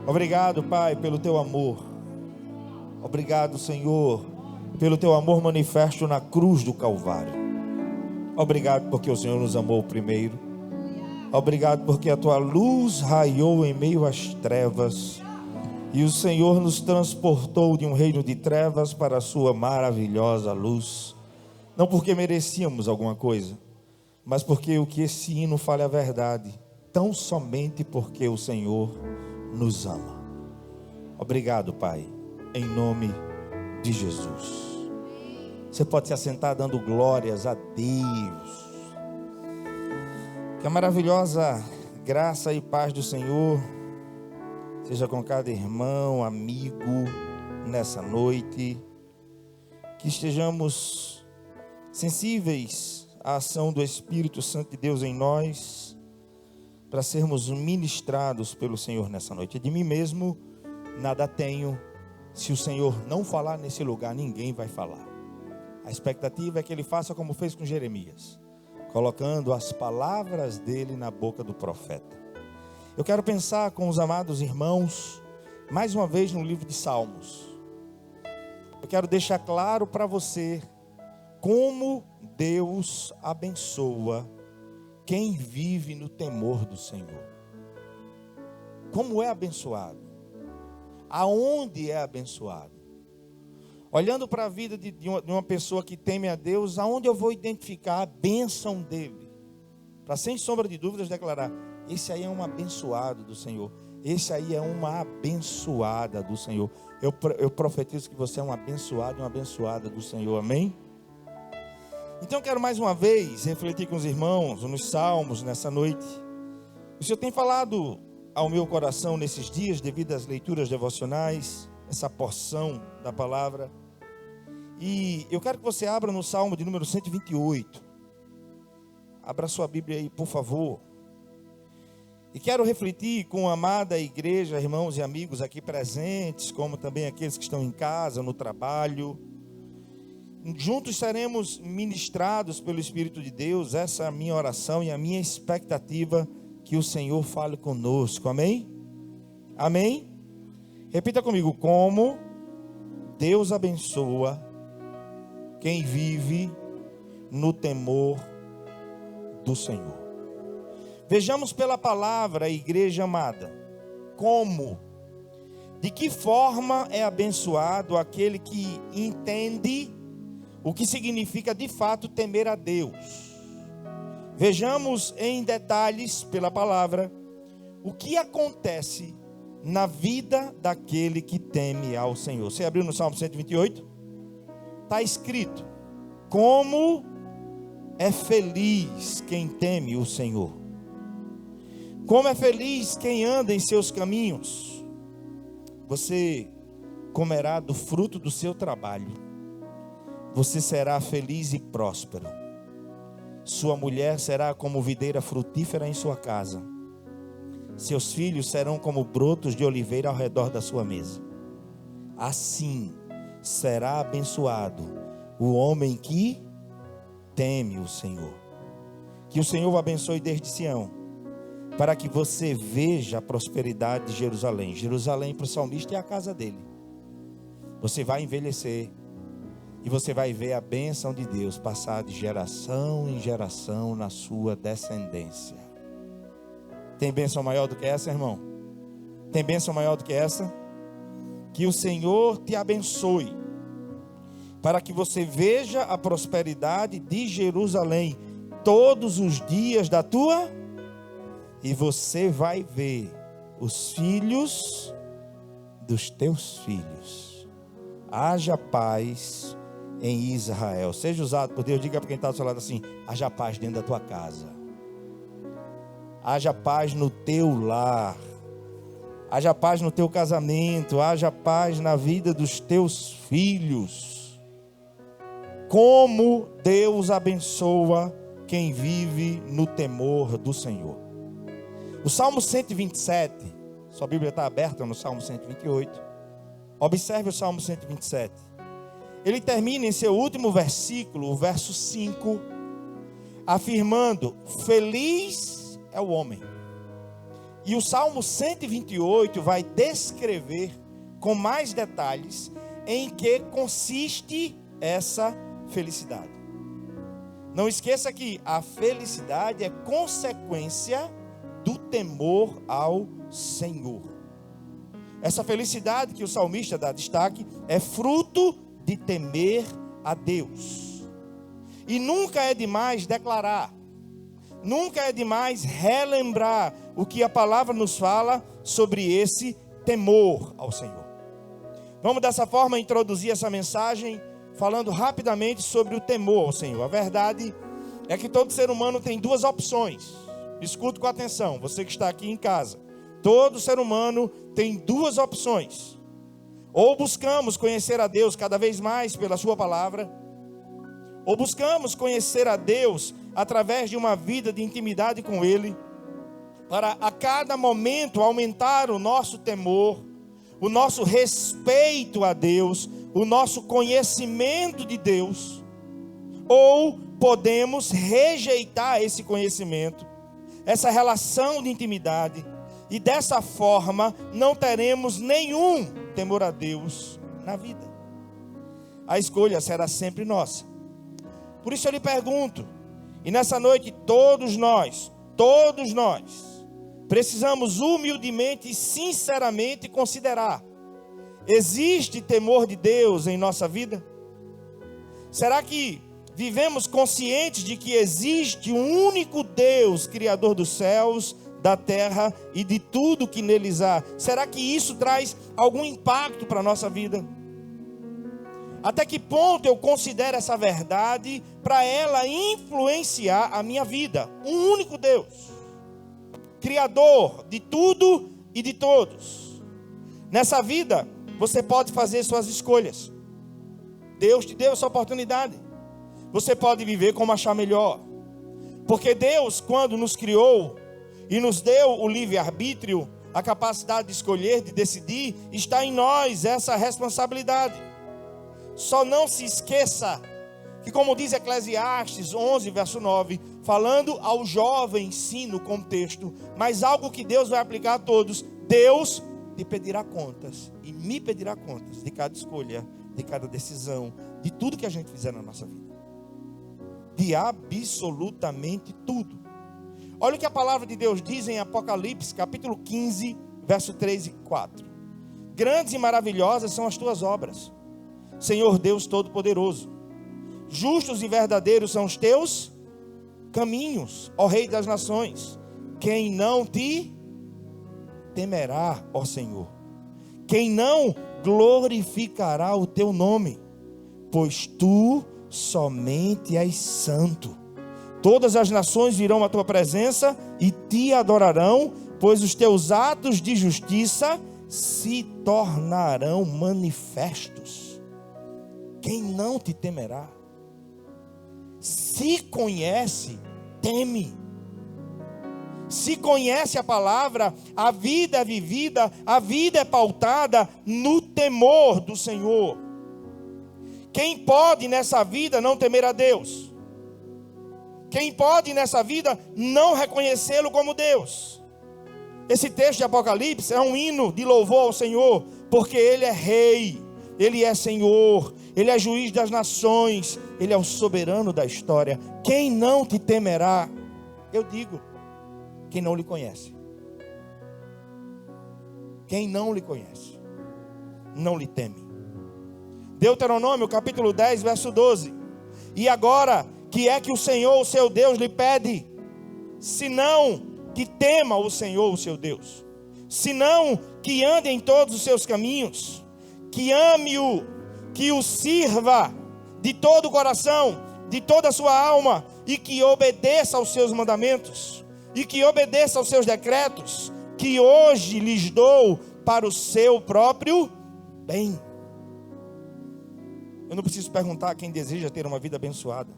Obrigado, Pai, pelo teu amor. Obrigado, Senhor, pelo teu amor manifesto na cruz do Calvário. Obrigado porque o Senhor nos amou primeiro. Obrigado porque a tua luz raiou em meio às trevas e o Senhor nos transportou de um reino de trevas para a sua maravilhosa luz. Não porque merecíamos alguma coisa, mas porque o que esse hino fala é a verdade, tão somente porque o Senhor nos ama. Obrigado, Pai, em nome de Jesus. Você pode se assentar dando glórias a Deus. Que a maravilhosa graça e paz do Senhor seja com cada irmão, amigo, nessa noite. Que estejamos sensíveis à ação do Espírito Santo de Deus em nós, para sermos ministrados pelo Senhor nessa noite. De mim mesmo nada tenho. Se o Senhor não falar nesse lugar, ninguém vai falar. A expectativa é que Ele faça como fez com Jeremias, colocando as palavras dele na boca do profeta. Eu quero pensar com os amados irmãos, mais uma vez no livro de Salmos. Eu quero deixar claro para você como Deus abençoa quem vive no temor do Senhor. Como é abençoado? Aonde é abençoado? Olhando para a vida de uma pessoa que teme a Deus, aonde eu vou identificar a bênção dele? Para, sem sombra de dúvidas, declarar: esse aí é um abençoado do Senhor. Esse aí é uma abençoada do Senhor. Eu profetizo que você é um abençoado e uma abençoada do Senhor, amém? Então eu quero mais uma vez refletir com os irmãos nos Salmos nessa noite. O Senhor tem falado ao meu coração nesses dias, devido às leituras devocionais, essa porção da palavra. E eu quero que você abra no Salmo de número 128. Abra sua Bíblia aí, por favor. E quero refletir com a amada igreja, irmãos e amigos aqui presentes, como também aqueles que estão em casa, no trabalho. Juntos seremos ministrados pelo Espírito de Deus. Essa é a minha oração e a minha expectativa, que o Senhor fale conosco, amém? Amém? Repita comigo: como Deus abençoa quem vive no temor do Senhor. Vejamos pela palavra, igreja amada, como, de que forma é abençoado aquele que entende o que significa de fato temer a Deus. Vejamos em detalhes pela palavra o que acontece na vida daquele que teme ao Senhor. Você abriu no Salmo 128? Está escrito: como é feliz quem teme o Senhor. Como é feliz quem anda em seus caminhos. Você comerá do fruto do seu trabalho. Você será feliz e próspero. Sua mulher será como videira frutífera em sua casa. Seus filhos serão como brotos de oliveira ao redor da sua mesa. Assim será abençoado o homem que teme o Senhor. Que o Senhor o abençoe desde Sião, para que você veja a prosperidade de Jerusalém. Jerusalém para o salmista é a casa dele. Você vai envelhecer e você vai ver a bênção de Deus passar de geração em geração na sua descendência. Tem bênção maior do que essa, irmão? Tem bênção maior do que essa? Que o Senhor te abençoe, para que você veja a prosperidade de Jerusalém todos os dias da tua, e você vai ver os filhos dos teus filhos. Haja paz em Israel. Seja usado por Deus. Diga para quem está do seu lado assim: haja paz dentro da tua casa. Haja paz no teu lar. Haja paz no teu casamento. Haja paz na vida dos teus filhos. Como Deus abençoa quem vive no temor do Senhor. O Salmo 127, sua Bíblia está aberta no Salmo 128. Observe o Salmo 127. Ele termina em seu último versículo, o verso 5, afirmando: feliz é o homem. E o Salmo 128 vai descrever com mais detalhes em que consiste essa felicidade. Não esqueça que a felicidade é consequência do temor ao Senhor. Essa felicidade que o salmista dá destaque é fruto de temer a Deus. E nunca é demais declarar, nunca é demais relembrar o que a palavra nos fala sobre esse temor ao Senhor. Vamos dessa forma introduzir essa mensagem falando rapidamente sobre o temor ao Senhor. A verdade é que todo ser humano tem duas opções. Escute com atenção, você que está aqui em casa. Todo ser humano tem duas opções. Ou buscamos conhecer a Deus cada vez mais pela sua palavra, ou buscamos conhecer a Deus através de uma vida de intimidade com Ele, para a cada momento aumentar o nosso temor, o nosso respeito a Deus, o nosso conhecimento de Deus. Ou podemos rejeitar esse conhecimento, essa relação de intimidade, e dessa forma não teremos nenhum temor a Deus na vida. A escolha será sempre nossa. Por isso eu lhe pergunto, e nessa noite todos nós, precisamos humildemente e sinceramente considerar: existe temor de Deus em nossa vida? Será que vivemos conscientes de que existe um único Deus, Criador dos céus, da terra e de tudo que neles há? Será que isso traz algum impacto para a nossa vida? Até que ponto eu considero essa verdade para ela influenciar a minha vida? Um único Deus, Criador de tudo e de todos. Nessa vida, você pode fazer suas escolhas. Deus te deu essa oportunidade. Você pode viver como achar melhor. Porque Deus, quando nos criou e nos deu o livre-arbítrio, a capacidade de escolher, de decidir, está em nós essa responsabilidade. Só não se esqueça que, como diz Eclesiastes 11, verso 9, falando ao jovem, sim, no contexto, mas algo que Deus vai aplicar a todos: Deus te pedirá contas e me pedirá contas de cada escolha, de cada decisão, de tudo que a gente fizer na nossa vida, de absolutamente tudo. Olha o que a palavra de Deus diz em Apocalipse, capítulo 15, verso 3 e 4. Grandes e maravilhosas são as tuas obras, Senhor Deus Todo-Poderoso. Justos e verdadeiros são os teus caminhos, ó Rei das nações. Quem não te temerá, ó Senhor? Quem não glorificará o teu nome? Pois tu somente és santo. Todas as nações virão à tua presença e te adorarão, pois os teus atos de justiça se tornarão manifestos. Quem não te temerá? Se conhece, teme. Se conhece a palavra, a vida é vivida, a vida é pautada no temor do Senhor. Quem pode nessa vida não temer a Deus? Quem pode nessa vida não reconhecê-lo como Deus? Esse texto de Apocalipse é um hino de louvor ao Senhor, porque Ele é Rei, Ele é Senhor, Ele é juiz das nações, Ele é o soberano da história. Quem não te temerá? Eu digo, quem não lhe conhece. Quem não lhe conhece, não lhe teme. Deuteronômio capítulo 10, verso 12. E agora, que é que o Senhor, o seu Deus, lhe pede? Senão que tema o Senhor, o seu Deus. Senão que ande em todos os seus caminhos, que ame-o, que o sirva de todo o coração, de toda a sua alma, e que obedeça aos seus mandamentos, e que obedeça aos seus decretos, que hoje lhes dou para o seu próprio bem. Eu não preciso perguntar a quem deseja ter uma vida abençoada.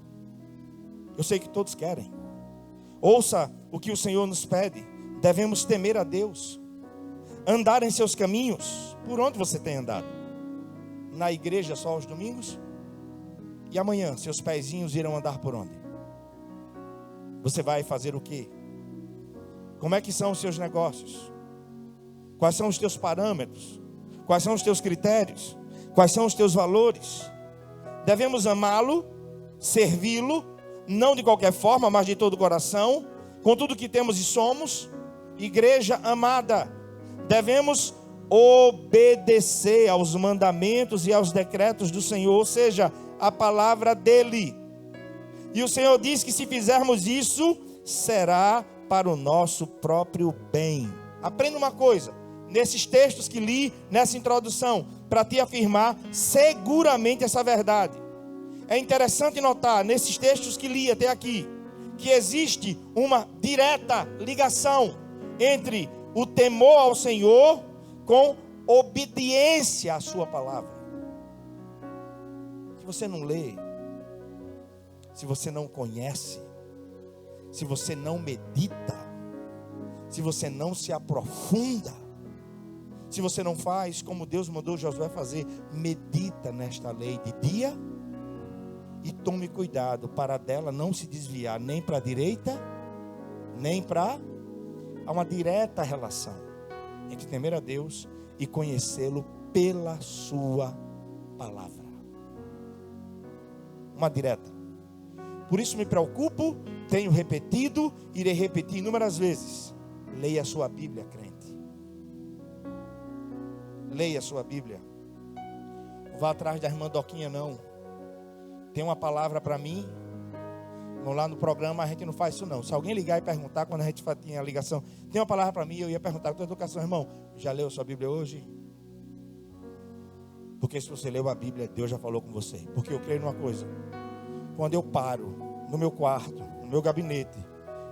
Eu sei que todos querem. Ouça o que o Senhor nos pede. Devemos temer a Deus, andar em seus caminhos. Por onde você tem andado? Na igreja só aos domingos? E amanhã seus pezinhos irão andar por onde? Você vai fazer o quê? Como é que são os seus negócios? Quais são os teus parâmetros? Quais são os teus critérios? Quais são os teus valores? Devemos amá-lo, servi-lo, não de qualquer forma, mas de todo o coração, com tudo que temos e somos. Igreja amada, devemos obedecer aos mandamentos e aos decretos do Senhor, ou seja, a palavra dele. E o Senhor diz que se fizermos isso, será para o nosso próprio bem. Aprenda uma coisa, nesses textos que li, nessa introdução, para te afirmar seguramente essa verdade. É interessante notar, nesses textos que li até aqui, que existe uma direta ligação entre o temor ao Senhor com obediência à sua palavra. Se você não lê, se você não conhece, se você não medita, se você não se aprofunda, se você não faz como Deus mandou Josué fazer, medita nesta lei de dia e tome cuidado para dela não se desviar nem para a direita, nem para... Há uma direta relação entre temer a Deus e conhecê-lo pela sua palavra. Uma direta. Por isso me preocupo, tenho repetido, irei repetir inúmeras vezes. Leia a sua Bíblia, crente. Leia a sua Bíblia. Não vá atrás da irmã Doquinha, não. Tem uma palavra para mim. Lá no programa a gente não faz isso não. Se alguém ligar e perguntar, quando a gente tinha a ligação, tem uma palavra para mim, eu ia perguntar com a educação, irmão, já leu a sua Bíblia hoje? Porque se você leu a Bíblia, Deus já falou com você. Porque eu creio numa coisa, quando eu paro no meu quarto, no meu gabinete,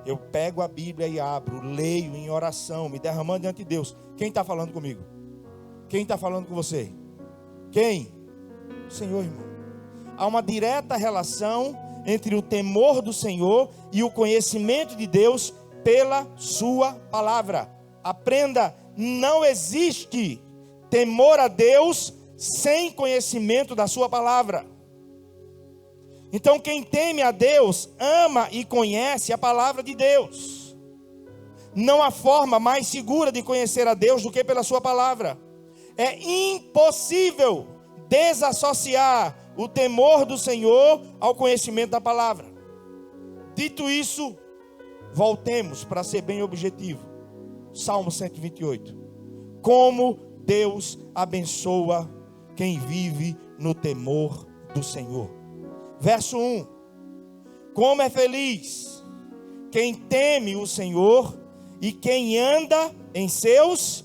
eu pego a Bíblia e abro, leio em oração, me derramando diante de Deus. Quem está falando comigo? Quem está falando com você? Quem? O Senhor, irmão. Há uma direta relação entre o temor do Senhor e o conhecimento de Deus pela sua palavra. Aprenda, não existe temor a Deus sem conhecimento da sua palavra. Então quem teme a Deus, ama e conhece a palavra de Deus. Não há forma mais segura de conhecer a Deus do que pela sua palavra. É impossível desassociar o temor do Senhor ao conhecimento da palavra. Dito isso, voltemos para ser bem objetivo. Salmo 128. Como Deus abençoa quem vive no temor do Senhor. Verso 1. Como é feliz quem teme o Senhor e quem anda em seus...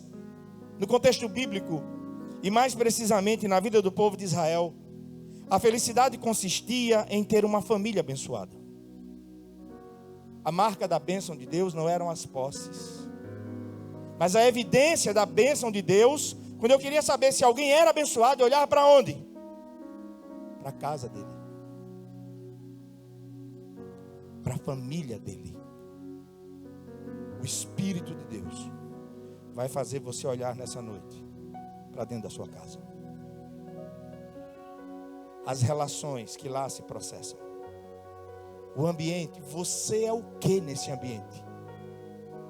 No contexto bíblico, e mais precisamente na vida do povo de Israel, a felicidade consistia em ter uma família abençoada. A marca da bênção de Deus não eram as posses, mas a evidência da bênção de Deus, quando eu queria saber se alguém era abençoado, eu olhava para onde? Para a casa dele, para a família dele. O Espírito de Deus vai fazer você olhar nessa noite para dentro da sua casa. As relações que lá se processam. O ambiente, você é o que nesse ambiente?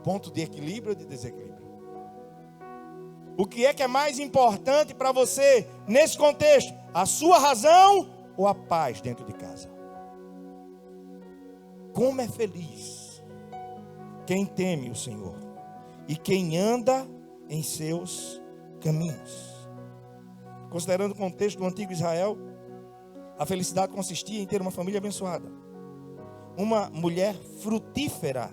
Ponto de equilíbrio ou de desequilíbrio? O que é mais importante para você nesse contexto? A sua razão ou a paz dentro de casa? Como é feliz quem teme o Senhor e quem anda em seus caminhos. Considerando o contexto do antigo Israel, a felicidade consistia em ter uma família abençoada, uma mulher frutífera,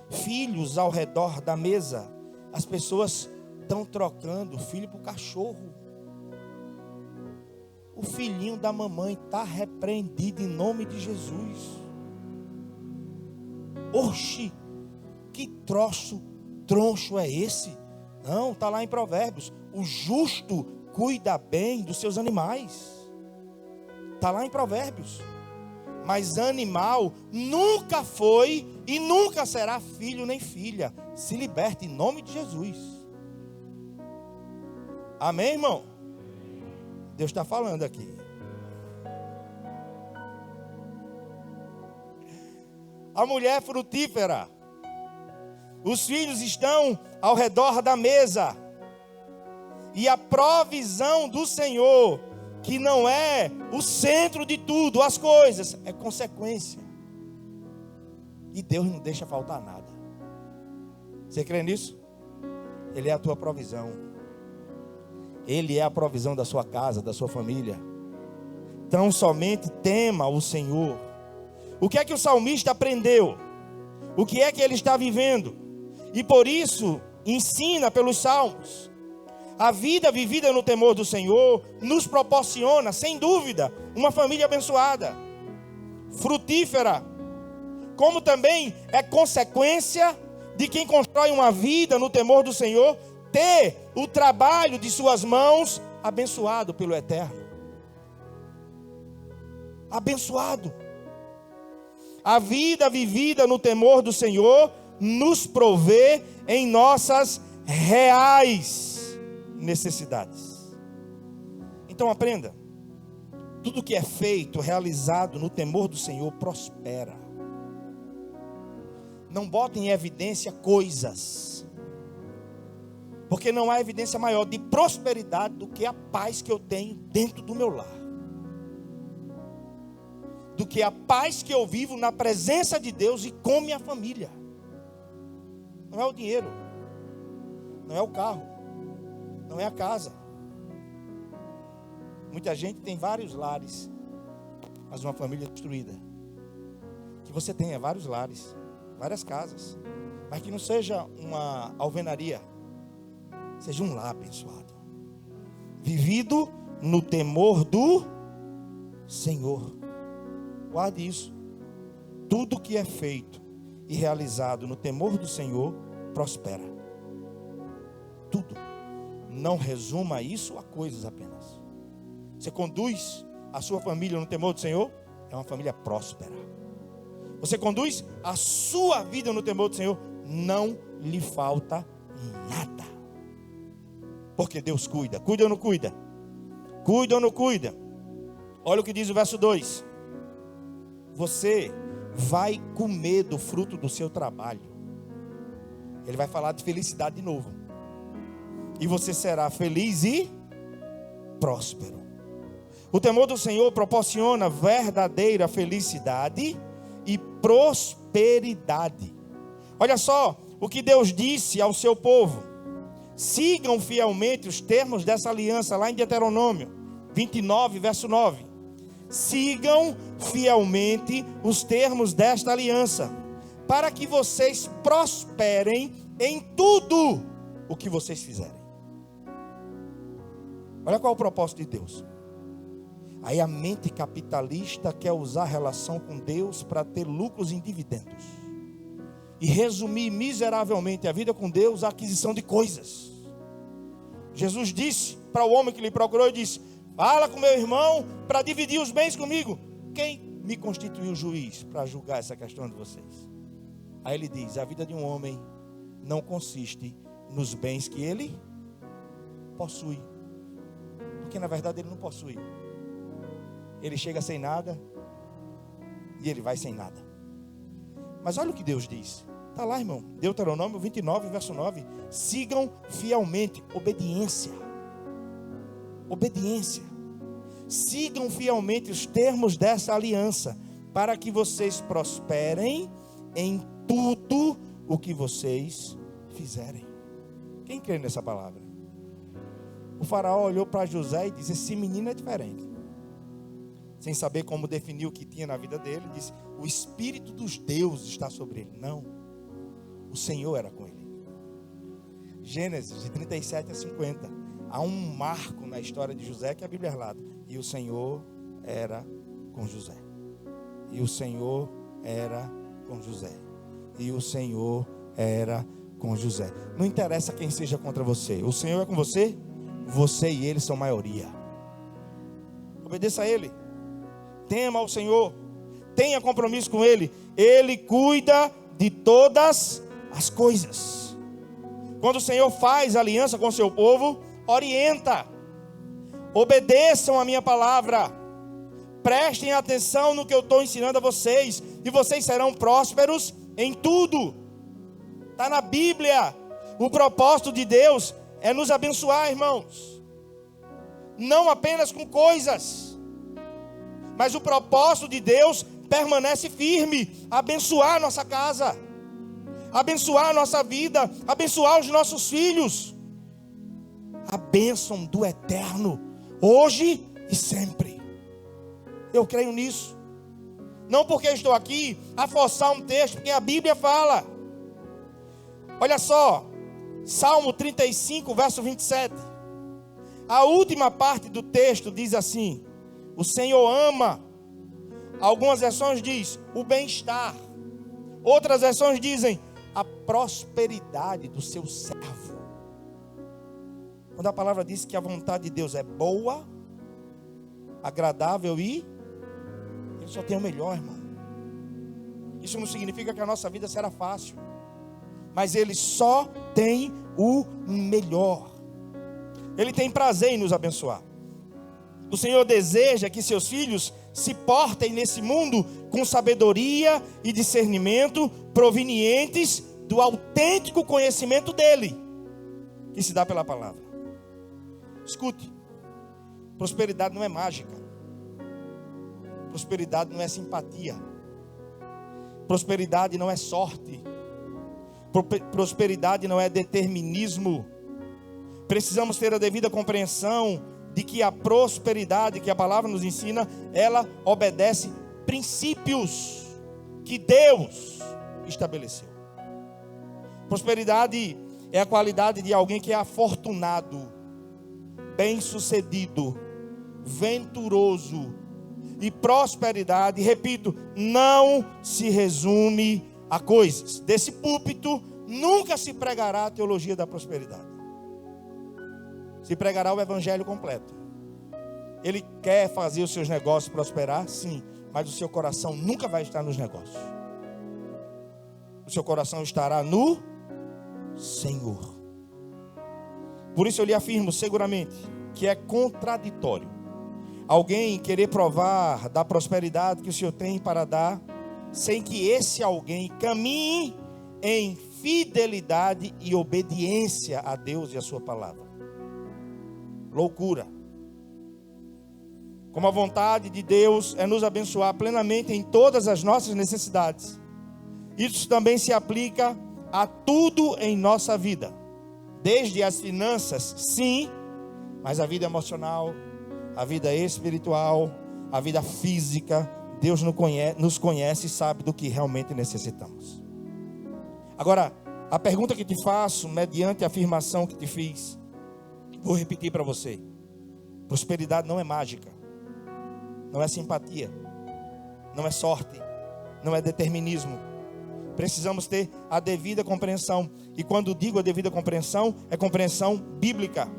filhos ao redor da mesa. As pessoas estão trocando o filho por cachorro. O filhinho da mamãe está repreendido em nome de Jesus. Oxi, que troncho é esse? Não, está lá em Provérbios. O justo cuida bem dos seus animais. Está lá em Provérbios. Mas animal nunca foi e nunca será filho nem filha. Se liberte em nome de Jesus. Amém, irmão? Deus está falando aqui. A mulher frutífera Os filhos estão ao redor da mesa. E a provisão do Senhor, que não é o centro de tudo, as coisas, é consequência. E Deus não deixa faltar nada. Você crê nisso? Ele é a tua provisão. Ele é a provisão da sua casa, da sua família. Então somente tema o Senhor. O que é que o salmista aprendeu? O que é que ele está vivendo? E por isso ensina pelos salmos. A vida vivida no temor do Senhor nos proporciona, sem dúvida, uma família abençoada, frutífera, como também é consequência de quem constrói uma vida no temor do Senhor, ter o trabalho de suas mãos abençoado pelo Eterno. Abençoado. A vida vivida no temor do Senhor nos provê em nossas reais necessidades. Então aprenda: tudo que é feito, realizado no temor do Senhor prospera. Não bote em evidência coisas, porque não há evidência maior de prosperidade do que a paz que eu tenho dentro do meu lar, do que a paz que eu vivo na presença de Deus e com minha família. Não é o dinheiro, não é o carro, não é a casa. Muita gente tem vários lares, mas uma família destruída. Que você tenha vários lares, várias casas, mas que não seja uma alvenaria, seja um lar abençoado, vivido no temor do Senhor. Guarde isso. Tudo que é feito e realizado no temor do Senhor prospera. Tudo. Não resuma isso a coisas apenas. Você conduz a sua família no temor do Senhor, é uma família próspera. Você conduz a sua vida no temor do Senhor, não lhe falta nada. Porque Deus cuida. Cuida ou não cuida? Cuida ou não cuida? Olha o que diz o verso 2. Você vai comer do fruto do seu trabalho. Ele vai falar de felicidade de novo. E você será feliz e próspero. O temor do Senhor proporciona verdadeira felicidade e prosperidade. Olha só o que Deus disse ao seu povo: sigam fielmente os termos dessa aliança, lá em Deuteronômio 29, verso 9. Sigam fielmente os termos desta aliança, para que vocês prosperem em tudo o que vocês fizerem. Olha qual é o propósito de Deus. Aí a mente capitalista quer usar a relação com Deus para ter lucros em dividendos e resumir miseravelmente a vida com Deus à aquisição de coisas. Jesus disse para o homem que lhe procurou e disse: fala com meu irmão para dividir os bens comigo. Quem me constituiu juiz para julgar essa questão de vocês? Aí ele diz: a vida de um homem não consiste nos bens que ele possui, porque na verdade ele não possui. Ele chega sem nada e ele vai sem nada. Mas olha o que Deus diz. Está lá, irmão, Deuteronômio 29, verso 9. Sigam fielmente, obediência. Obediência. Sigam fielmente os termos dessa aliança, para que vocês prosperem em tudo o que vocês fizerem. Quem crê nessa palavra? O faraó olhou para José e disse: esse menino é diferente. Sem saber como definir o que tinha na vida dele, disse: o espírito dos deuses está sobre ele. Não, o Senhor era com ele. Gênesis de 37 a 50. Há um marco na história de José que a Bíblia relata. E o Senhor era com José. E o Senhor era com José. E o Senhor era com José. Não interessa quem seja contra você. O Senhor é com você. Você e ele são maioria. Obedeça a ele. Tema ao Senhor. Tenha compromisso com ele. Ele cuida de todas as coisas. Quando o Senhor faz aliança com o seu povo, orienta. Obedeçam a minha palavra. Prestem atenção no que eu estou ensinando a vocês, e vocês serão prósperos em tudo. Está na Bíblia. O propósito de Deus é nos abençoar, irmãos. Não apenas com coisas, mas o propósito de Deus permanece firme. Abençoar a nossa casa, abençoar a nossa vida, abençoar os nossos filhos. A bênção do eterno, hoje e sempre. Eu creio nisso. Não porque estou aqui a forçar um texto, porque a Bíblia fala. Olha só, Salmo 35, verso 27. A última parte do texto diz assim: o Senhor ama. Algumas versões diz o bem-estar. Outras versões dizem a prosperidade do seu servo. Quando a palavra diz que a vontade de Deus é boa, agradável e Ele só tem o melhor, irmão. Isso não significa que a nossa vida será fácil, mas Ele só tem o melhor. Ele tem prazer em nos abençoar. O Senhor deseja que seus filhos se portem nesse mundo com sabedoria e discernimento provenientes do autêntico conhecimento dEle, que se dá pela palavra. Escute, prosperidade não é mágica. Prosperidade não é simpatia. Prosperidade não é sorte. Prosperidade não é determinismo. Precisamos ter a devida compreensão de que a prosperidade que a palavra nos ensina, ela obedece princípios que Deus estabeleceu. Prosperidade é a qualidade de alguém que é afortunado, bem-sucedido, venturoso. E prosperidade, repito, não se resume a coisas. Desse púlpito nunca se pregará a teologia da prosperidade. Se pregará o evangelho completo. Ele quer fazer os seus negócios prosperar, sim, mas o seu coração nunca vai estar nos negócios. O seu coração estará no Senhor. Por isso eu lhe afirmo seguramente que é contraditório alguém querer provar da prosperidade que o Senhor tem para dar, sem que esse alguém caminhe em fidelidade e obediência a Deus e a sua palavra. Loucura. Como a vontade de Deus é nos abençoar plenamente em todas as nossas necessidades, isso também se aplica a tudo em nossa vida, desde as finanças, sim, mas a vida emocional, a vida espiritual, a vida física. Deus nos conhece e sabe do que realmente necessitamos. Agora, a pergunta que te faço, mediante a afirmação que te fiz, vou repetir para você. Prosperidade não é mágica, não é simpatia, não é sorte, não é determinismo. Precisamos ter a devida compreensão. E quando digo a devida compreensão, é compreensão bíblica.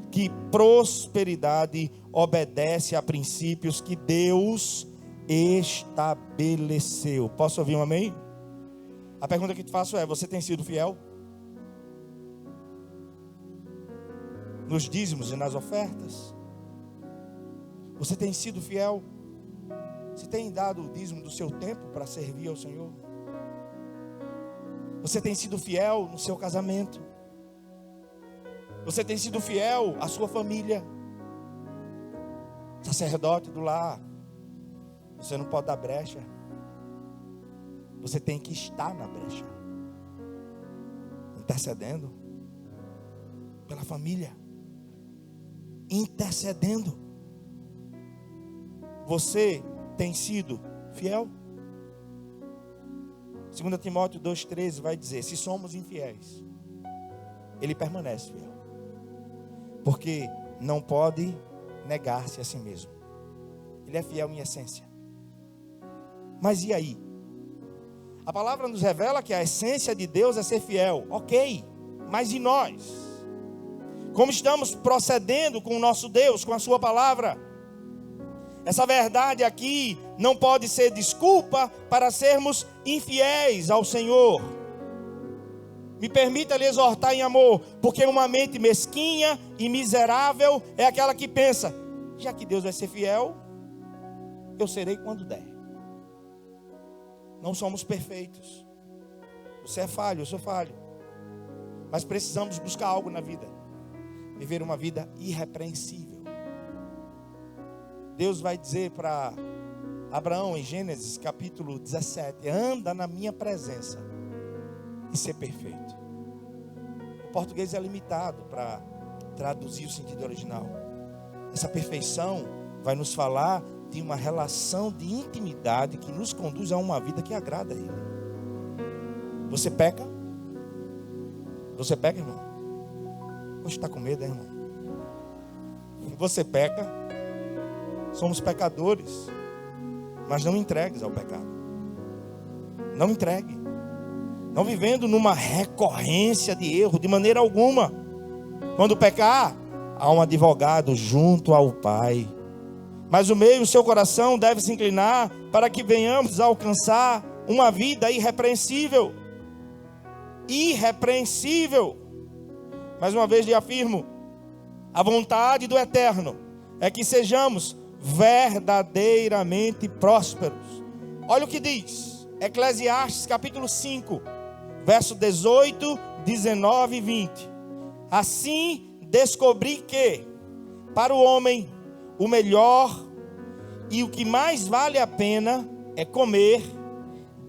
Que prosperidade obedece a princípios que Deus estabeleceu. Posso ouvir um amém? A pergunta que te faço é: você tem sido fiel? Nos dízimos e nas ofertas? Você tem sido fiel? Você tem dado o dízimo do seu tempo para servir ao Senhor? Você tem sido fiel no seu casamento? Você tem sido fiel à sua família? Sacerdote do lar, você não pode dar brecha. Você tem que estar na brecha, intercedendo pela família, intercedendo. Você tem sido fiel? 2 Timóteo 2,13 vai dizer: se somos infiéis, Ele permanece fiel, porque não pode negar-se a si mesmo. Ele é fiel em essência. Mas e aí? A palavra nos revela que a essência de Deus é ser fiel. Ok, mas e nós? Como estamos procedendo com o nosso Deus, com a sua palavra? Essa verdade aqui não pode ser desculpa para sermos infiéis ao Senhor. Me permita lhe exortar em amor, porque uma mente mesquinha e miserável é aquela que pensa: já que Deus vai ser fiel, eu serei quando der. Não somos perfeitos. Você é falho, eu sou falho. Mas precisamos buscar algo na vida. Viver uma vida irrepreensível. Deus vai dizer para Abraão em Gênesis capítulo 17: anda na minha presença e ser perfeito. O português é limitado para traduzir o sentido original. Essa perfeição vai nos falar de uma relação de intimidade que nos conduz a uma vida que agrada a Ele. Você peca? Você peca, irmão? Hoje está com medo, hein, irmão? Você peca? Somos pecadores. Mas não entregues ao pecado. Não entregue. Não vivendo numa recorrência de erro, de maneira alguma. Quando pecar, há um advogado junto ao Pai. Mas o meio, o seu coração deve se inclinar para que venhamos a alcançar uma vida irrepreensível. Irrepreensível. Mais uma vez lhe afirmo, a vontade do Eterno é que sejamos verdadeiramente prósperos. Olha o que diz Eclesiastes capítulo 5, verso 18, 19 e 20. Assim descobri que para o homem o melhor e o que mais vale a pena é comer,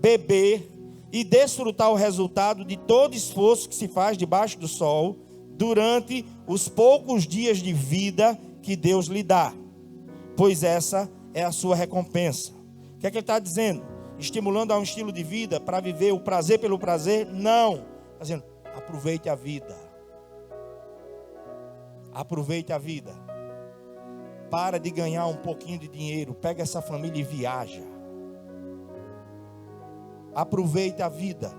beber e desfrutar o resultado de todo esforço que se faz debaixo do sol durante os poucos dias de vida que Deus lhe dá, pois essa é a sua recompensa. O que é que ele está dizendo? Estimulando a um estilo de vida para viver o prazer pelo prazer? Não. Está dizendo, aproveite a vida. Aproveite a vida. Para de ganhar um pouquinho de dinheiro. Pega essa família e viaja. Aproveite a vida.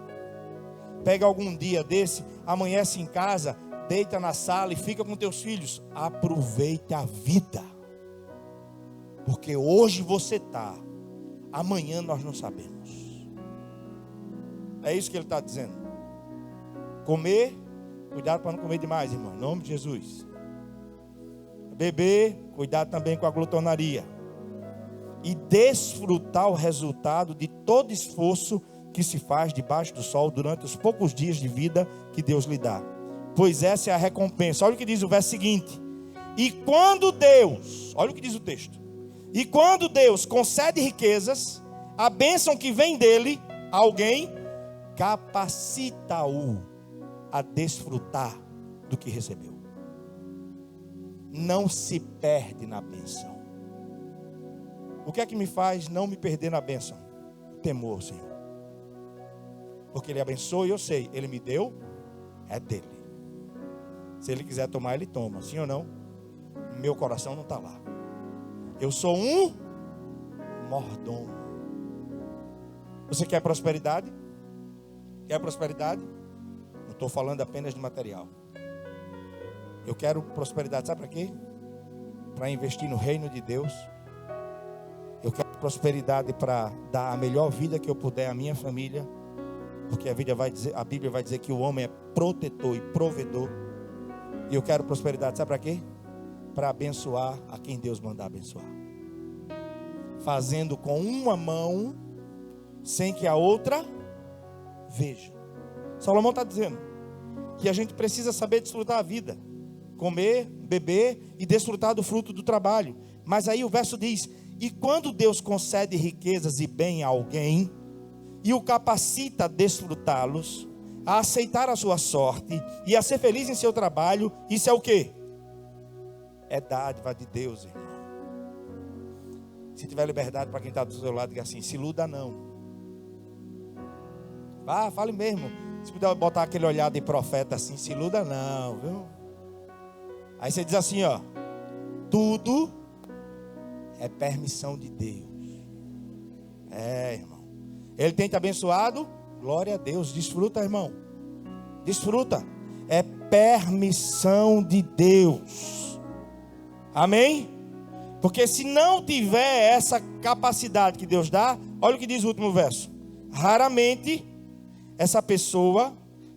Pega algum dia desse, amanhece em casa, deita na sala e fica com teus filhos. Aproveite a vida. Porque hoje você está, amanhã nós não sabemos. É isso que ele está dizendo. Comer, cuidado para não comer demais, irmão, em nome de Jesus. Beber, cuidado também com a glutonaria. E desfrutar o resultado de todo esforço que se faz debaixo do sol durante os poucos dias de vida que Deus lhe dá. Pois essa é a recompensa. Olha o que diz o verso seguinte. E quando Deus, olha o que diz o texto. E quando Deus concede riquezas, a bênção que vem dele, alguém capacita-o a desfrutar do que recebeu. Não se perde na bênção. O que é que me faz não me perder na bênção? O temor, Senhor. Porque Ele abençoa e eu sei, Ele me deu, é dele. Se Ele quiser tomar, Ele toma, sim ou não? Meu coração não está lá. Eu sou um mordomo. Você quer prosperidade? Quer prosperidade? Não estou falando apenas de material. Eu quero prosperidade, sabe para quê? Para investir no reino de Deus. Eu quero prosperidade para dar a melhor vida que eu puder à minha família. Porque a Bíblia vai dizer que o homem é protetor e provedor. E eu quero prosperidade, sabe para quê? Para abençoar a quem Deus mandar abençoar. Fazendo com uma mão, sem que a outra veja. Salomão está dizendo que a gente precisa saber desfrutar a vida. Comer, beber e desfrutar do fruto do trabalho. Mas aí o verso diz, e quando Deus concede riquezas e bem a alguém, e o capacita a desfrutá-los, a aceitar a sua sorte, e a ser feliz em seu trabalho, isso é o quê? É dádiva de Deus, irmão. Se tiver liberdade para quem está do seu lado, diga assim, se iluda não. Vá, fale mesmo. Se puder botar aquele olhar de profeta assim, se iluda não, viu? Aí você diz assim, ó, tudo é permissão de Deus. É, irmão. Ele tem te abençoado, glória a Deus, desfruta, irmão. Desfruta. É permissão de Deus. Amém? Porque se não tiver essa capacidade que Deus dá, olha o que diz o último verso. Raramente essa pessoa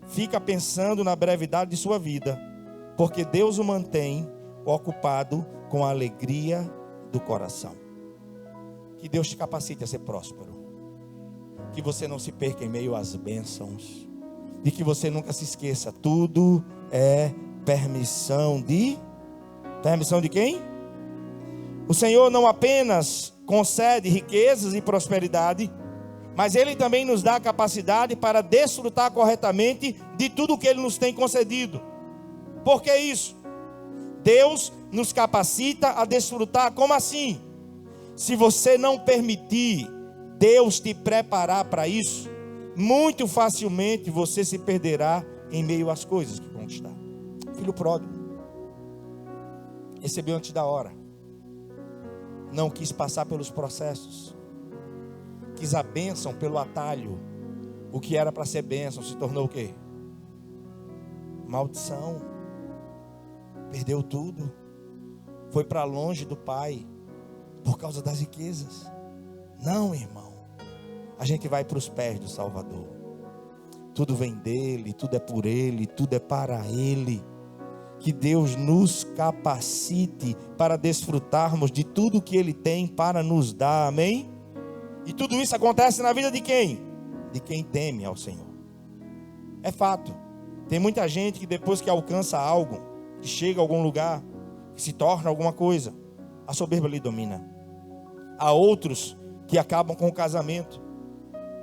fica pensando na brevidade de sua vida, porque Deus o mantém ocupado com a alegria do coração. Que Deus te capacite a ser próspero. Que você não se perca em meio às bênçãos. de que você nunca se esqueça, tudo é permissão de quem? O Senhor não apenas concede riquezas e prosperidade, mas Ele também nos dá a capacidade para desfrutar corretamente de tudo que Ele nos tem concedido. Por que isso? Deus nos capacita a desfrutar. Como assim? Se você não permitir Deus te preparar para isso, muito facilmente você se perderá em meio às coisas que conquistar. Filho pródigo recebeu antes da hora, não quis passar pelos processos, quis a bênção pelo atalho. O que era para ser bênção se tornou o quê? Maldição. Perdeu tudo, foi para longe do Pai por causa das riquezas. Não, irmão, a gente vai para os pés do Salvador. Tudo vem dele, tudo é por ele, tudo é para ele. Que Deus nos capacite para desfrutarmos de tudo que Ele tem para nos dar, amém? E tudo isso acontece na vida de quem? De quem teme ao Senhor. É fato. Tem muita gente que depois que alcança algo, que chega a algum lugar, que se torna alguma coisa, a soberba lhe domina. Há outros que acabam com o casamento,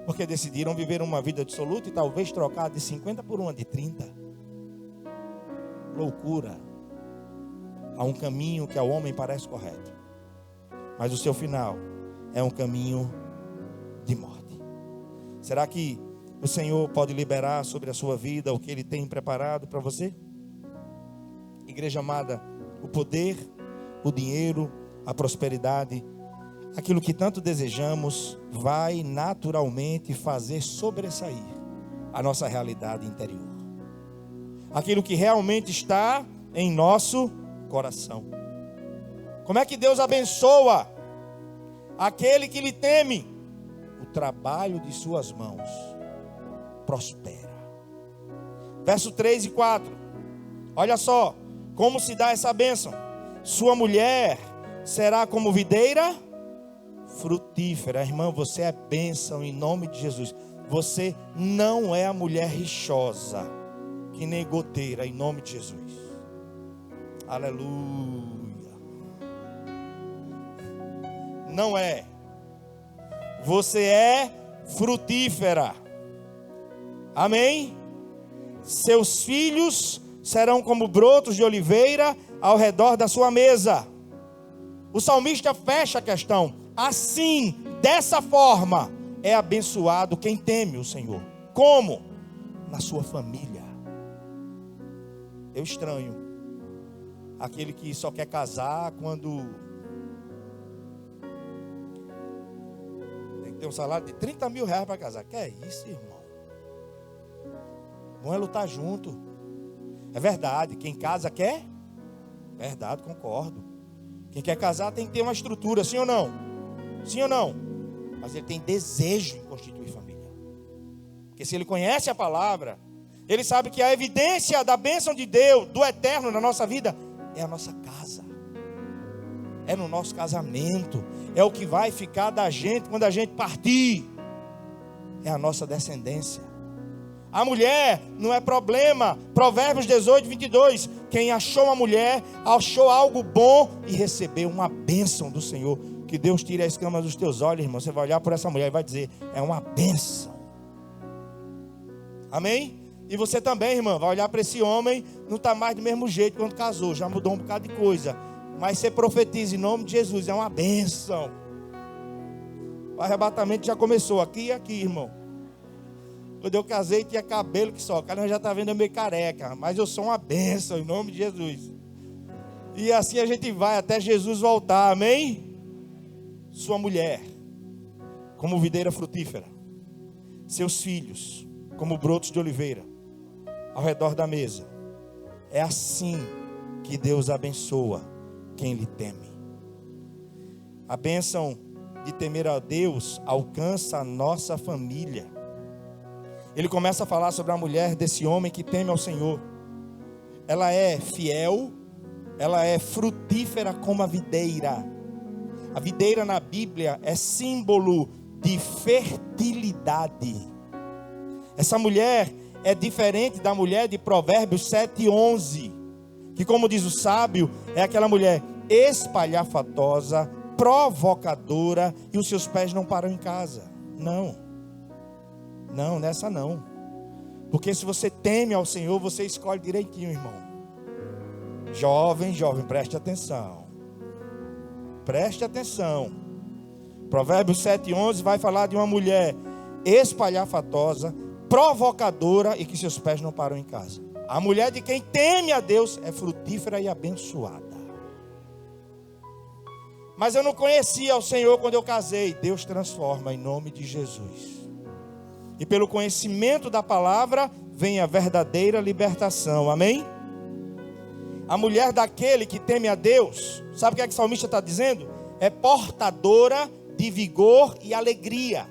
porque decidiram viver uma vida absoluta e talvez trocar de 50 por uma de 30. Loucura. Há um caminho que ao homem parece correto, mas o seu final é um caminho de morte. Será que o Senhor pode liberar sobre a sua vida o que Ele tem preparado para você? Igreja amada, o poder, o dinheiro, a prosperidade, aquilo que tanto desejamos, vai naturalmente fazer sobressair a nossa realidade interior. Aquilo que realmente está em nosso coração. Como é que Deus abençoa aquele que lhe teme? O trabalho de suas mãos prospera. Verso 3 e 4. Olha só como se dá essa bênção. Sua mulher será como videira frutífera. Irmã, você é bênção em nome de Jesus. Você não é a mulher rixosa, que nem goteira, em nome de Jesus. Aleluia. Não é. Você é frutífera. Amém? Seus filhos serão como brotos de oliveira ao redor da sua mesa. O salmista fecha a questão. Assim, dessa forma, é abençoado quem teme o Senhor. Como? Na sua família. Eu estranho aquele que só quer casar quando tem que ter um salário de 30 mil reais para casar. Que é isso, irmão? Bom é lutar junto. É verdade, quem casa quer? Verdade, concordo. Quem quer casar tem que ter uma estrutura, sim ou não? Sim ou não? Mas ele tem desejo em constituir família. Porque se ele conhece a palavra, ele sabe que a evidência da bênção de Deus, do eterno na nossa vida, é a nossa casa. É no nosso casamento. É o que vai ficar da gente quando a gente partir. É a nossa descendência. A mulher não é problema. Provérbios 18, 22. Quem achou uma mulher, achou algo bom e recebeu uma bênção do Senhor. Que Deus tire a escama dos teus olhos, irmão. Você vai olhar por essa mulher e vai dizer, é uma bênção. Amém? E você também, irmã, vai olhar para esse homem, não está mais do mesmo jeito quando casou, já mudou um bocado de coisa. Mas você profetiza em nome de Jesus, é uma bênção. O arrebatamento já começou aqui e aqui, irmão. Quando eu casei tinha cabelo que só, o cara já está vendo meio careca, mas eu sou uma bênção em nome de Jesus. E assim a gente vai até Jesus voltar, amém? Sua mulher, como videira frutífera, seus filhos, como brotos de oliveira, ao redor da mesa. É assim que Deus abençoa quem lhe teme. A bênção de temer a Deus alcança a nossa família. Ele começa a falar sobre a mulher desse homem que teme ao Senhor. Ela é fiel, ela é frutífera como a videira. A videira na Bíblia é símbolo de fertilidade. Essa mulher, é diferente da mulher de Provérbios 7:11, que, como diz o sábio, é aquela mulher espalhafatosa, provocadora, e os seus pés não param em casa. Não, nessa não. Porque se você teme ao Senhor, você escolhe direitinho, irmão. Jovem, preste atenção. Preste atenção. Provérbios 7:11 vai falar de uma mulher espalhafatosa, provocadora e que seus pés não param em casa. A mulher de quem teme a Deus é frutífera e abençoada. Mas eu não conhecia o Senhor quando eu casei. Deus transforma em nome de Jesus. E pelo conhecimento da palavra vem a verdadeira libertação. Amém? A mulher daquele que teme a Deus, sabe o que é que o salmista está dizendo? É portadora de vigor e alegria.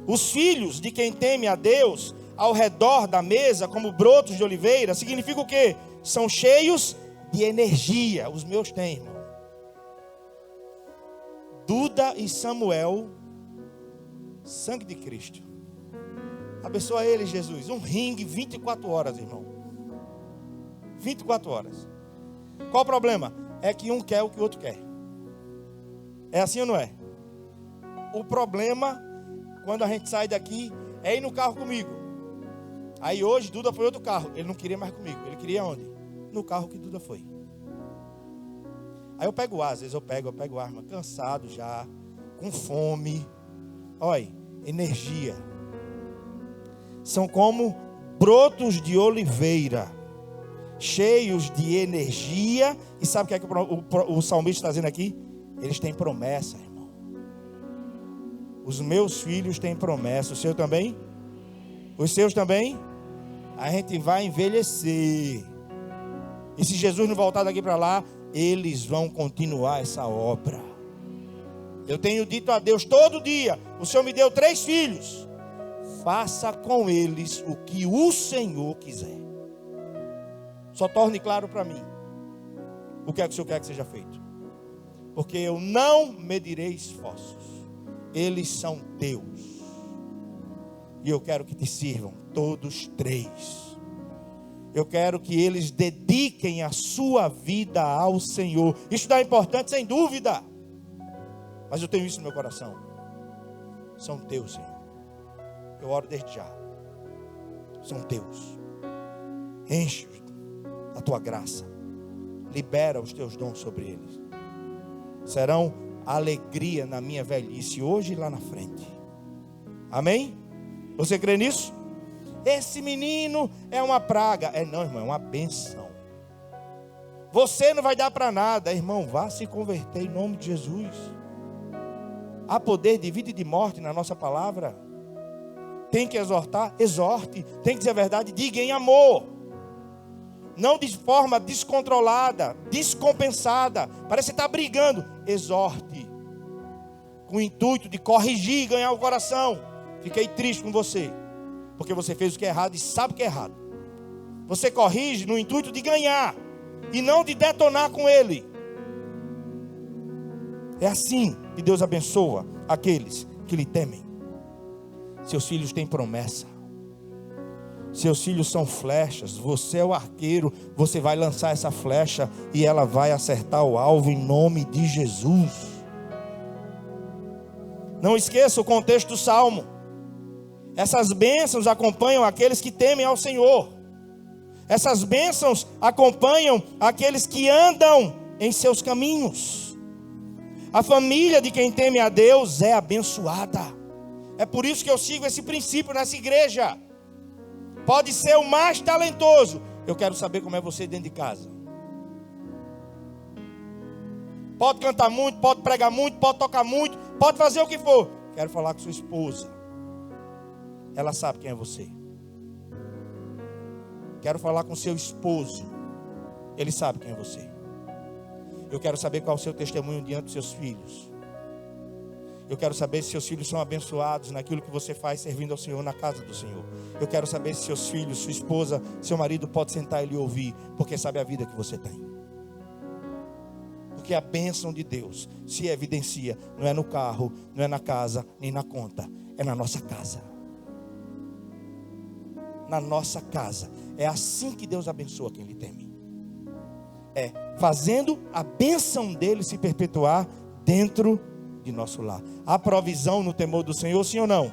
Os filhos de quem teme a Deus ao redor da mesa, como brotos de oliveira, significa o quê? São cheios de energia. Os meus têm, irmão. Duda e Samuel, sangue de Cristo. Abençoa ele, Jesus. Um ringue 24 horas, irmão. 24 horas. Qual o problema? É que um quer o que o outro quer. É assim ou não é? O problema, quando a gente sai daqui, é ir no carro comigo. Aí hoje Duda foi outro carro. Ele não queria mais comigo. Ele queria onde? No carro que Duda foi. Aí eu pego às vezes eu pego arma, cansado já, com fome. Olha, energia. São como brotos de oliveira, cheios de energia. E sabe o que é que o salmista está dizendo aqui? Eles têm promessa, irmão. Os meus filhos têm promessa. O seu também? Os seus também? A gente vai envelhecer. E se Jesus não voltar daqui para lá, eles vão continuar essa obra. Eu tenho dito a Deus todo dia: o Senhor me deu 3 filhos. Faça com eles o que o Senhor quiser. Só torne claro para mim o que é que o Senhor quer que seja feito. Porque eu não medirei esforços. Eles são teus. E eu quero que te sirvam todos 3. Eu quero que eles dediquem a sua vida ao Senhor. Isso é importante, sem dúvida. Mas eu tenho isso no meu coração. São teus, Senhor. Eu oro desde já. São teus. Enche-os da tua graça. Libera os teus dons sobre eles. Serão alegria na minha velhice, hoje e lá na frente. Amém? Você crê nisso? Esse menino é uma praga. Não, irmão, é uma benção. Você não vai dar para nada, irmão. Vá se converter em nome de Jesus. Há poder de vida e de morte na nossa palavra. Tem que exortar, exorte. Tem que dizer a verdade, diga em amor. Não de forma descontrolada, descompensada. Parece que está brigando. Exorte. Com o intuito de corrigir e ganhar o coração. Fiquei triste com você, porque você fez o que é errado e sabe o que é errado. Você corrige no intuito de ganhar e não de detonar com ele. É assim que Deus abençoa aqueles que lhe temem. Seus filhos têm promessa. Seus filhos são flechas. Você é o arqueiro. Você vai lançar essa flecha e ela vai acertar o alvo em nome de Jesus. Não esqueça o contexto do salmo. Essas bênçãos acompanham aqueles que temem ao Senhor. Essas bênçãos acompanham aqueles que andam em seus caminhos. A família de quem teme a Deus é abençoada. É por isso que eu sigo esse princípio nessa igreja. Pode ser o mais talentoso. Eu quero saber como é você dentro de casa. Pode cantar muito, pode pregar muito, pode tocar muito, pode fazer o que for. Quero falar com sua esposa. Ela sabe quem é você. Quero falar com seu esposo. Ele sabe quem é você. Eu quero saber qual é o seu testemunho diante dos seus filhos. Eu quero saber se seus filhos são abençoados naquilo que você faz servindo ao Senhor na casa do Senhor. Eu quero saber se seus filhos, sua esposa, seu marido pode sentar e lhe ouvir, porque sabe a vida que você tem. Porque a bênção de Deus se evidencia, não é no carro, não é na casa, nem na conta, é na nossa casa. na nossa casa. É assim que Deus abençoa quem lhe teme. É fazendo a bênção dele se perpetuar dentro de nosso lar. Há provisão no temor do Senhor, sim ou não?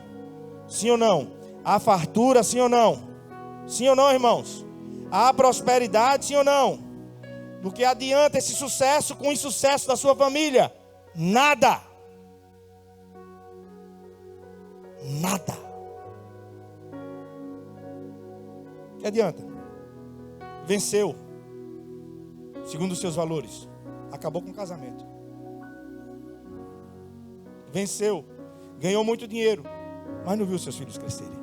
Sim ou não? Há fartura, sim ou não? Sim ou não, irmãos? Há prosperidade, sim ou não? Do que adianta esse sucesso com o insucesso da sua família? Nada. Nada. O que adianta? Venceu, segundo os seus valores, acabou com o casamento. Venceu, ganhou muito dinheiro, mas não viu seus filhos crescerem.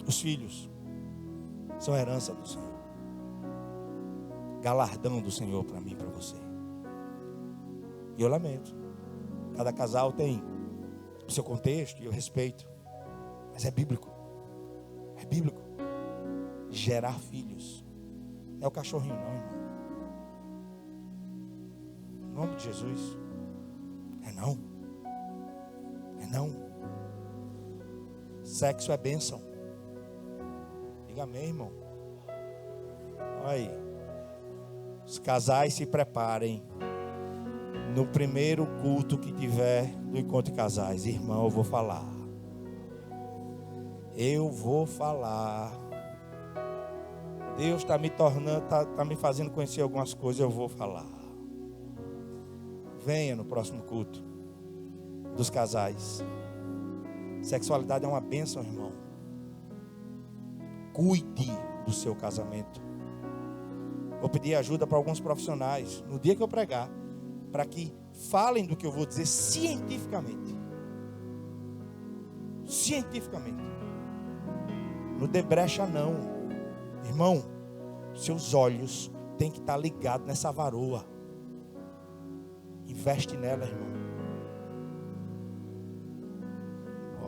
Os filhos são herança do Senhor, galardão do Senhor para mim e para você. E eu lamento, cada casal tem o seu contexto e eu respeito, mas é bíblico. É bíblico. Gerar filhos. Não é o cachorrinho não, irmão. Em nome de Jesus. É não. É não. Sexo é bênção. Diga amém, irmão. Olha aí. Os casais se preparem. No primeiro culto que tiver do Encontro de Casais, irmão, eu vou falar. Eu vou falar. Deus está me tornando, está me fazendo conhecer algumas coisas, eu vou falar. Venha no próximo culto dos casais. Sexualidade é uma bênção, irmão. Cuide do seu casamento. Vou pedir ajuda para alguns profissionais no dia que eu pregar, para que falem do que eu vou dizer cientificamente. Cientificamente. Não dê brecha não. Irmão, seus olhos têm que estar ligados nessa varoa. Investe nela, irmão.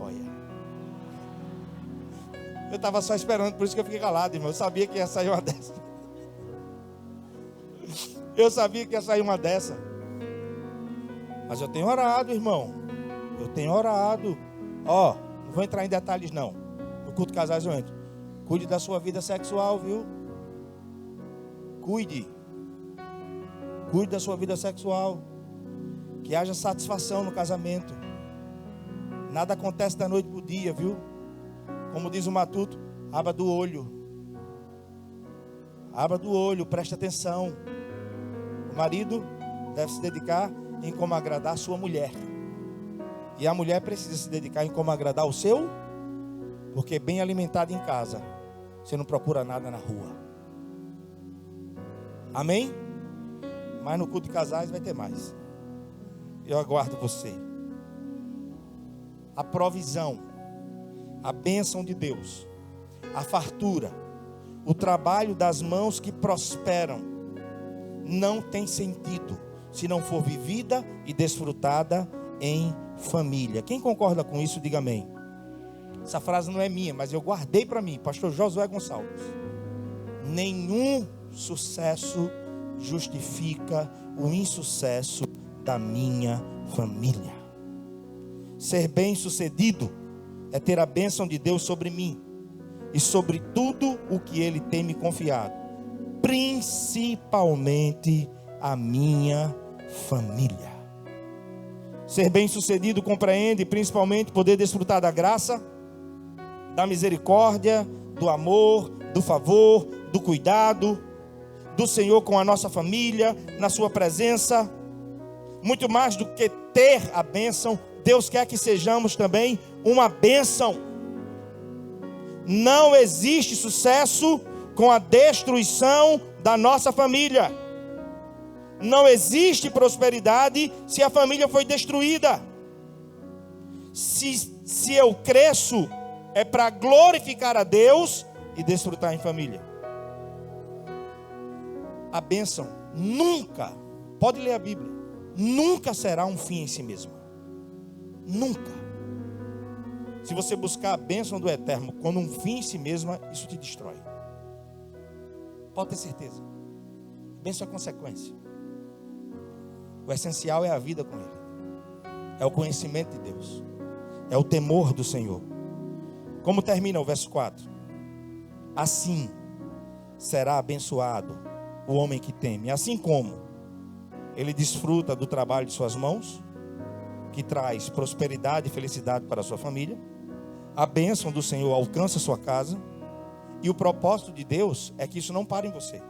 Olha. Eu estava só esperando, por isso que eu fiquei calado, irmão. Eu sabia que ia sair uma dessa. Eu sabia que ia sair uma dessa. Mas eu tenho orado, irmão. Eu tenho orado. Ó, não vou entrar em detalhes não. No culto de casais eu entro. Cuide da sua vida sexual, viu? Cuide. Cuide da sua vida sexual. Que haja satisfação no casamento. Nada acontece da noite para o dia, viu? Como diz o Matuto, abra do olho. Abra do olho, preste atenção. O marido deve se dedicar em como agradar a sua mulher. E a mulher precisa se dedicar em como agradar o seu, porque bem alimentado em casa, você não procura nada na rua. Amém? Mas no culto de casais vai ter mais. Eu aguardo você. A provisão, a bênção de Deus, a fartura, o trabalho das mãos que prosperam, não tem sentido se não for vivida e desfrutada em família. Quem concorda com isso, diga amém. Essa frase não é minha, mas eu guardei para mim, pastor Josué Gonçalves. Nenhum sucesso justifica o insucesso da minha família. Ser bem-sucedido é ter a bênção de Deus sobre mim e sobre tudo o que Ele tem me confiado, principalmente a minha família. Ser bem-sucedido compreende principalmente poder desfrutar da graça, da misericórdia, do amor, do favor, do cuidado do Senhor com a nossa família, na sua presença. Muito mais do que ter a bênção, Deus quer que sejamos também uma bênção. Não existe sucesso com a destruição da nossa família. Não existe prosperidade se a família foi destruída. Se eu cresço, é para glorificar a Deus e desfrutar em família. A bênção nunca, pode ler a Bíblia, nunca será um fim em si mesma. Nunca. Se você buscar a bênção do eterno como um fim em si mesma, isso te destrói. Pode ter certeza. A bênção é consequência. O essencial é a vida com Ele. É o conhecimento de Deus. É o temor do Senhor. Como termina o verso 4? Assim será abençoado o homem que teme, assim como ele desfruta do trabalho de suas mãos, que traz prosperidade e felicidade para a sua família. A bênção do Senhor alcança a sua casa. E o propósito de Deus é que isso não pare em você.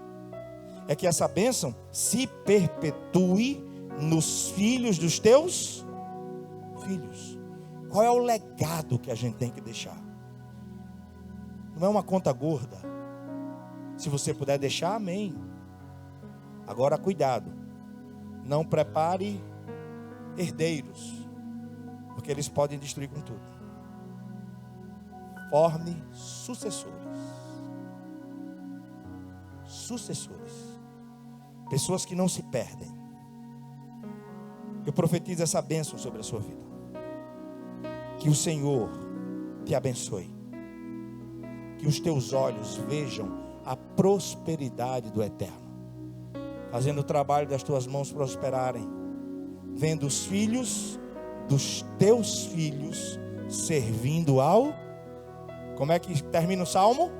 É que essa bênção se perpetue nos filhos dos teus filhos. Qual é o legado que a gente tem que deixar? Não é uma conta gorda. Se você puder deixar, amém. Agora cuidado. Não prepare herdeiros, porque eles podem destruir com tudo. Forme sucessores. Sucessores. Pessoas que não se perdem. Eu profetizo essa bênção sobre a sua vida. Que o Senhor te abençoe. Que os teus olhos vejam a prosperidade do Eterno, fazendo o trabalho das tuas mãos prosperarem, vendo os filhos dos teus filhos servindo ao... Como é que termina o salmo?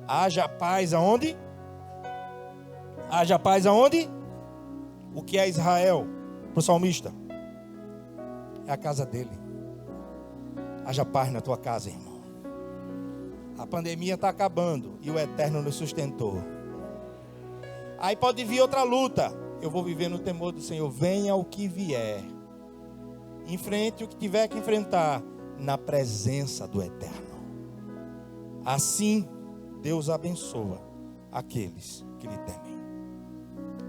Haja paz aonde? Haja paz aonde? O que é Israel para o salmista? É a casa dele. Haja paz na tua casa, irmão. A pandemia está acabando e o Eterno nos sustentou. Aí pode vir outra luta. Eu vou viver no temor do Senhor. Venha o que vier. Enfrente o que tiver que enfrentar na presença do Eterno. Assim, Deus abençoa aqueles que lhe temem.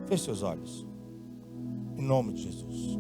Feche seus olhos. Em nome de Jesus.